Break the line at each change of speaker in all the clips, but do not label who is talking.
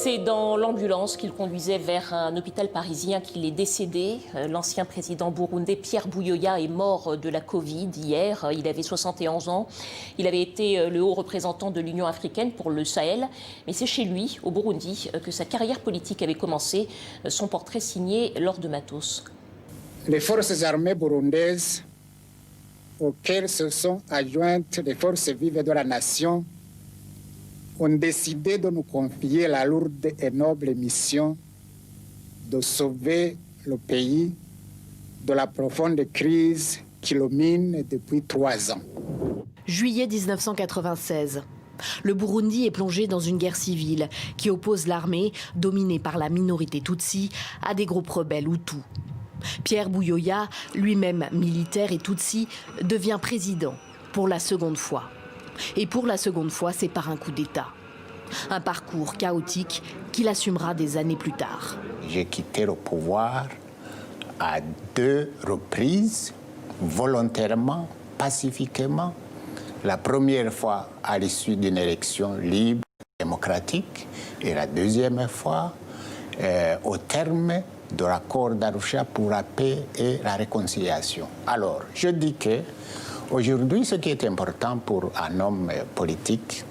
C'est dans l'ambulance qu'il conduisait vers un hôpital parisien qu'il est décédé. L'ancien président burundais Pierre Buyoya est mort de la Covid hier. Il avait 71 ans. Il avait été le haut représentant de l'Union africaine pour le Sahel. Mais c'est chez lui, au Burundi, que sa carrière politique avait commencé. Son portrait signé Laure de Matos.
Les forces armées burundaises, auxquelles se sont adjointes les forces vives de la nation, ont décidé de nous confier la lourde et noble mission de sauver le pays de la profonde crise qui le mine depuis 3 ans.
Juillet 1996. Le Burundi est plongé dans une guerre civile qui oppose l'armée, dominée par la minorité Tutsi, à des groupes rebelles Hutus. Pierre Buyoya, lui-même militaire et Tutsi, devient président pour la seconde fois. Et pour la seconde fois, c'est par un coup d'État. Un parcours chaotique qu'il assumera des années plus tard.
J'ai quitté le pouvoir à 2 reprises, volontairement, pacifiquement. La première fois à l'issue d'une élection libre, démocratique, et la deuxième fois au terme de l'accord d'Arusha pour la paix et la réconciliation. Alors, je dis que aujourd'hui, ce qui est important pour un homme politique,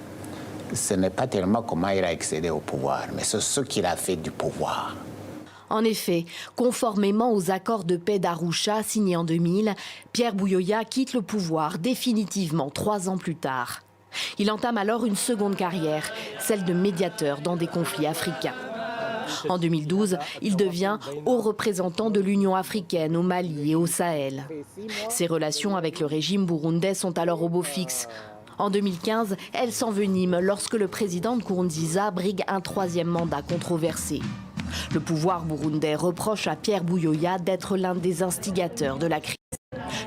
ce n'est pas tellement comment il a accédé au pouvoir, mais c'est ce qu'il a fait du pouvoir.
En effet, conformément aux accords de paix d'Arusha signés en 2000, Pierre Buyoya quitte le pouvoir définitivement 3 ans plus tard. Il entame alors une seconde carrière, celle de médiateur dans des conflits africains. En 2012, il devient haut représentant de l'Union africaine au Mali et au Sahel. Ses relations avec le régime burundais sont alors au beau fixe. En 2015, elles s'enveniment lorsque le président Nkurunziza brigue un 3e mandat controversé. Le pouvoir burundais reproche à Pierre Buyoya d'être l'un des instigateurs de la crise.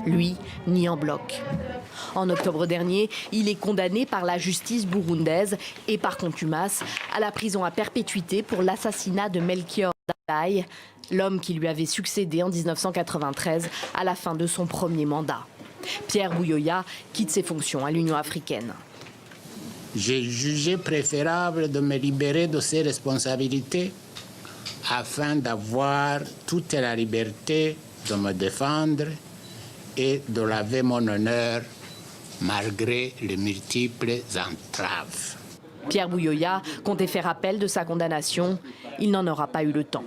Lui nie en bloc. En octobre dernier, il est condamné par la justice burundaise et par contumace à la prison à perpétuité pour l'assassinat de Melchior Ndadaye, l'homme qui lui avait succédé en 1993 à la fin de son premier mandat. Pierre Buyoya quitte ses fonctions à l'Union africaine.
J'ai jugé préférable de me libérer de ces responsabilités afin d'avoir toute la liberté de me défendre et de laver mon honneur malgré les multiples entraves.
Pierre Buyoya comptait faire appel de sa condamnation. Il n'en aura pas eu le temps.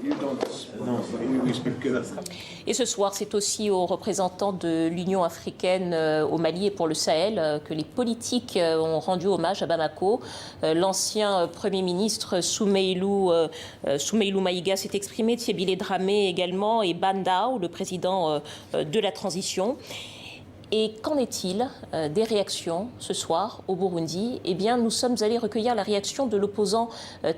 Et ce soir, c'est aussi aux représentants de l'Union africaine au Mali et pour le Sahel que les politiques ont rendu hommage à Bamako. L'ancien Premier ministre Soumeilou Maïga s'est exprimé, Thierry Dramé également, et Bandao, le président de la transition. Et qu'en est-il des réactions ce soir au Burundi? Eh bien, nous sommes allés recueillir la réaction de l'opposant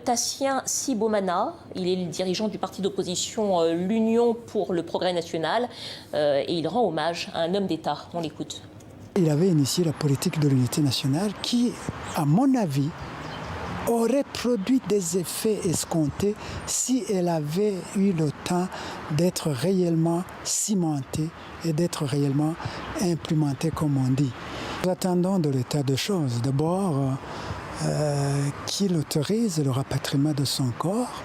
Tassien Sibomana. Il est le dirigeant du parti d'opposition l'Union pour le progrès national et il rend hommage à un homme d'État. On l'écoute.
Il avait initié la politique de l'unité nationale qui, à mon avis, aurait produit des effets escomptés si elle avait eu le temps d'être réellement cimentée et d'être réellement implémentée, comme on dit. Nous attendons de l'état de choses. D'abord, qu'il autorise le rapatriement de son corps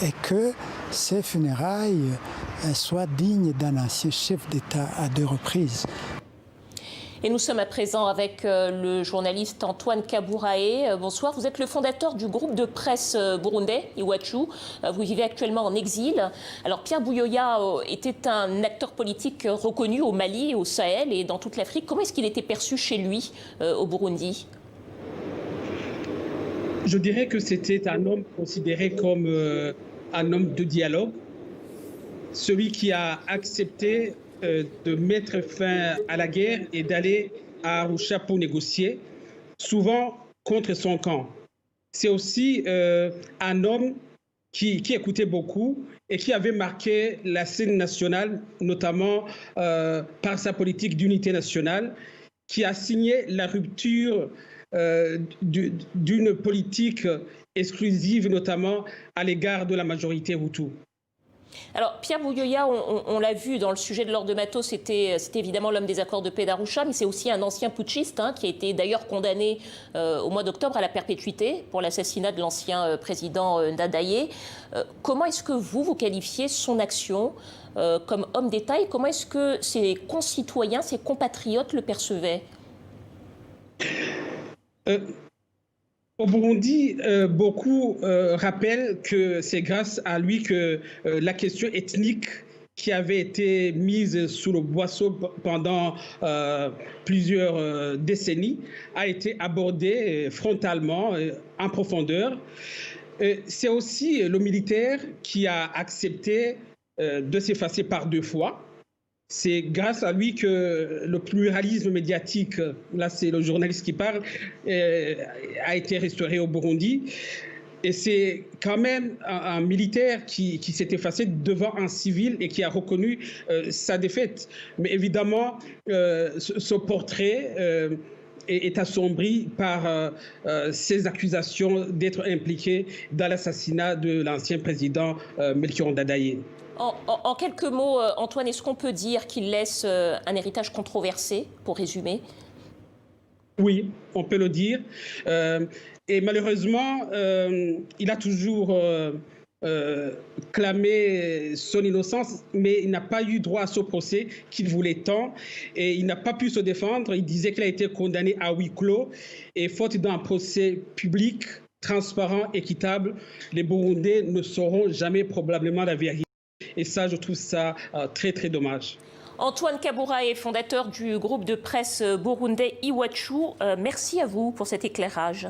et que ces funérailles soient dignes d'un ancien chef d'État à 2 reprises.
Et nous sommes à présent avec le journaliste Antoine Kabouraé. Bonsoir, vous êtes le fondateur du groupe de presse burundais, Iwachu. Vous vivez actuellement en exil. Alors Pierre Buyoya était un acteur politique reconnu au Mali, au Sahel et dans toute l'Afrique. Comment est-ce qu'il était perçu chez lui au Burundi?
Je dirais que c'était un homme considéré comme un homme de dialogue, celui qui a accepté de mettre fin à la guerre et d'aller à Arusha pour négocier, souvent contre son camp. C'est aussi un homme qui écoutait beaucoup et qui avait marqué la scène nationale, notamment par sa politique d'unité nationale, qui a signé la rupture d'une politique exclusive, notamment à l'égard de la majorité Hutu.
Alors, Pierre Buyoya, on l'a vu dans le sujet de Laure de Matos, c'était évidemment l'homme des accords de paix d'Arusha, mais c'est aussi un ancien putschiste qui a été d'ailleurs condamné au mois d'octobre à la perpétuité pour l'assassinat de l'ancien président Ndadaye. Comment est-ce que vous qualifiez son action comme homme d'État et comment est-ce que ses concitoyens, ses compatriotes le percevaient ?
Au Burundi, beaucoup rappellent que c'est grâce à lui que la question ethnique qui avait été mise sous le boisseau pendant plusieurs décennies a été abordée frontalement, en profondeur. C'est aussi le militaire qui a accepté de s'effacer par 2 fois. C'est grâce à lui que le pluralisme médiatique, là c'est le journaliste qui parle, a été restauré au Burundi. Et c'est quand même un militaire qui s'est effacé devant un civil et qui a reconnu sa défaite. Mais évidemment, ce portrait est assombri par ces accusations d'être impliqué dans l'assassinat de l'ancien président Melchior Ndadaye.
En quelques mots, Antoine, est-ce qu'on peut dire qu'il laisse un héritage controversé, pour résumer ?
Oui, on peut le dire. Et malheureusement, il a toujours clamé son innocence, mais il n'a pas eu droit à ce procès qu'il voulait tant. Et il n'a pas pu se défendre. Il disait qu'il a été condamné à huis clos. Et faute d'un procès public, transparent, équitable, les Burundais ne sauront jamais probablement la vérité. Et ça, je trouve ça très, très dommage.
Antoine Kabura est fondateur du groupe de presse burundais Iwachu. Merci à vous pour cet éclairage.